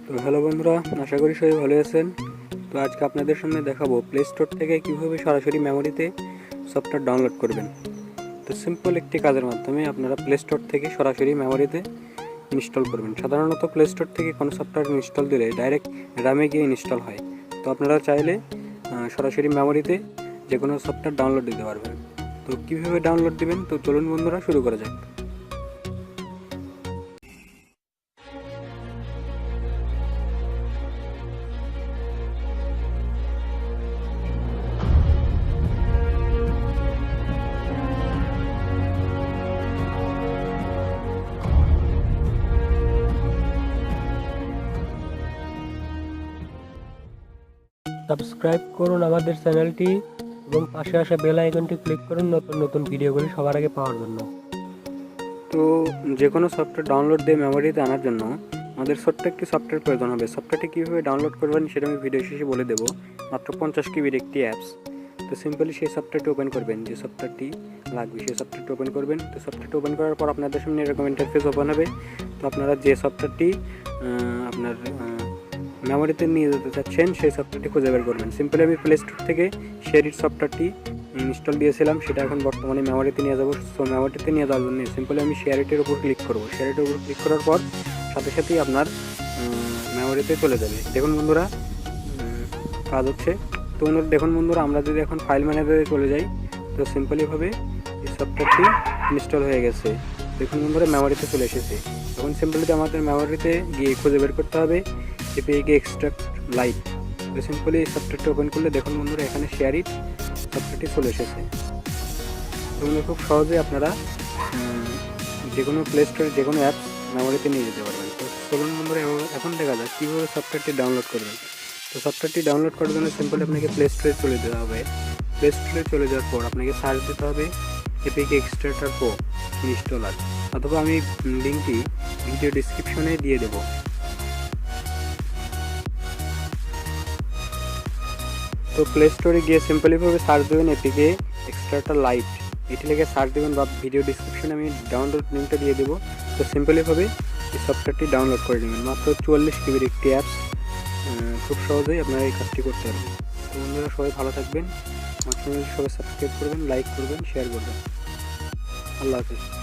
তো হ্যালো বন্ধুরা, আশা করি সবাই ভালো আছেন। তো আজকে আপনাদের সামনে দেখাবো প্লে স্টোর থেকে কীভাবে সরাসরি মেমোরিতে সফটওয়্যার ডাউনলোড করবেন। তো সিম্পল একটি কাজের মাধ্যমে আপনারা প্লে স্টোর থেকে সরাসরি মেমোরিতে ইনস্টল করবেন। সাধারণত প্লে স্টোর থেকে কোনো সফটওয়্যার ইনস্টল দিলে ডাইরেক্ট র্যামে গিয়ে ইনস্টল হয়। তো আপনারা চাইলে সরাসরি মেমোরিতে যে কোনো সফটওয়্যার ডাউনলোড দিতে পারবেন। তো কীভাবে ডাউনলোড দিবেন, তো চলুন বন্ধুরা শুরু করা যাক। সাবস্ক্রাইব করুন আমাদের চ্যানেলটি এবং পাশে আসা বেল আইকনটি ক্লিক করুন নতুন নতুন ভিডিওগুলি সবার আগে পাওয়ার জন্য। তো যে কোনো সফটওয়্যার ডাউনলোড দিয়ে মেমোরিতে আনার জন্য আমাদের ছোট্ট একটি সফটওয়্যার প্রয়োজন হবে। সফটওয়্যারটি কীভাবে ডাউনলোড করবেন সেটা আমি ভিডিও শেষে বলে দেবো। মাত্র 50 কিবির একটি অ্যাপস। তো সিম্পলি সেই সফটওয়্যারটি ওপেন করবেন, যে সফটওয়্যারটি লাগবে সেই সফটওয়্যারটি ওপেন করবেন। তো সফটওয়্যারটি ওপেন করার পর আপনাদের সামনে এরকম ইন্টারফেস ওপেন হবে। তো আপনারা যে সফটওয়্যারটি আপনার মেমোরিতে নিয়ে যেতে চাচ্ছেন সেই সফটওয়্যারটি খুঁজে বের করবেন। সিম্পলি আমি প্লে স্টোর থেকে শেয়ারিট সফটওয়্যারটি ইনস্টল দিয়েছিলাম, সেটা এখন বর্তমানে মেমোরিতে নিয়ে যাবো। সো মেমোরিতে নিয়ে যাওয়ার জন্য সিম্পলি আমি শেয়ারিটের উপর ক্লিক করবো। শেয়ারিটের উপর ক্লিক করার পর সাথে সাথেই আপনার মেমোরিতে চলে যাবে। দেখুন বন্ধুরা, কাজ হচ্ছে। তো দেখুন বন্ধুরা, আমরা যদি এখন ফাইল ম্যানেজারে চলে যাই, তো সিম্পলিভাবে এই সফটওয়্যারটি ইনস্টল হয়ে গেছে। দেখুন বন্ধুরা, মেমোরিতে চলে এসেছে। এখন সিম্পলিতে আমাদের মেমোরিতে গিয়ে খুঁজে বের করতে হবে এপিকে এক্সট্রাক্ট লাইট। তো সিম্পলি এই সফটওয়্যারটি ওপেন করলে দেখুন বন্ধুরা, এখানে শেয়ারিট সফটওয়্যারটি চলে এসেছে। তো খুব সহজে আপনারা যে কোনো প্লে স্টোরে যে কোনো অ্যাপস মেমোরিতে নিয়ে যেতে পারবেন। তো চলুন বন্ধুরা, এখন দেখা যাক কীভাবে সফটওয়্যারটি ডাউনলোড করবেন। তো সফটওয়্যারটি ডাউনলোড করার জন্য সিম্পলি আপনাকে প্লে স্টোরে চলে যেতে হবে। প্লে স্টোরে চলে যাওয়ার পর আপনাকে সার্চ দিতে হবে এপিকে এক্সট্রাক্টর প্রো ইনস্টলার, অথবা আমি লিঙ্কটি ভিডিও ডিসক্রিপশনে দিয়ে দেবো। তো প্লে স্টোরে গিয়ে সিম্পলিভাবে সার্চ দেবেন এপিকে এক্সট্রাক্টর লাইট, এটি লিখে সার্চ দেবেন, বা ভিডিও ডিসক্রিপশনে আমি ডাউনলোড লিঙ্কটা দিয়ে দেবো। তো সিম্পলিভাবে এই সফটওয়্যারটি ডাউনলোড করে নেবেন। মাত্র 44 কিবির একটি অ্যাপস। খুব সহজেই আপনারা এই কাজটি করতে পারবেন। তো বন্ধুরা, সবাই ভালো থাকবেন। আমার চ্যানেল সবাই সাবস্ক্রাইব করবেন, লাইক করবেন, শেয়ার করবেন। আল্লাহ হাফিজ।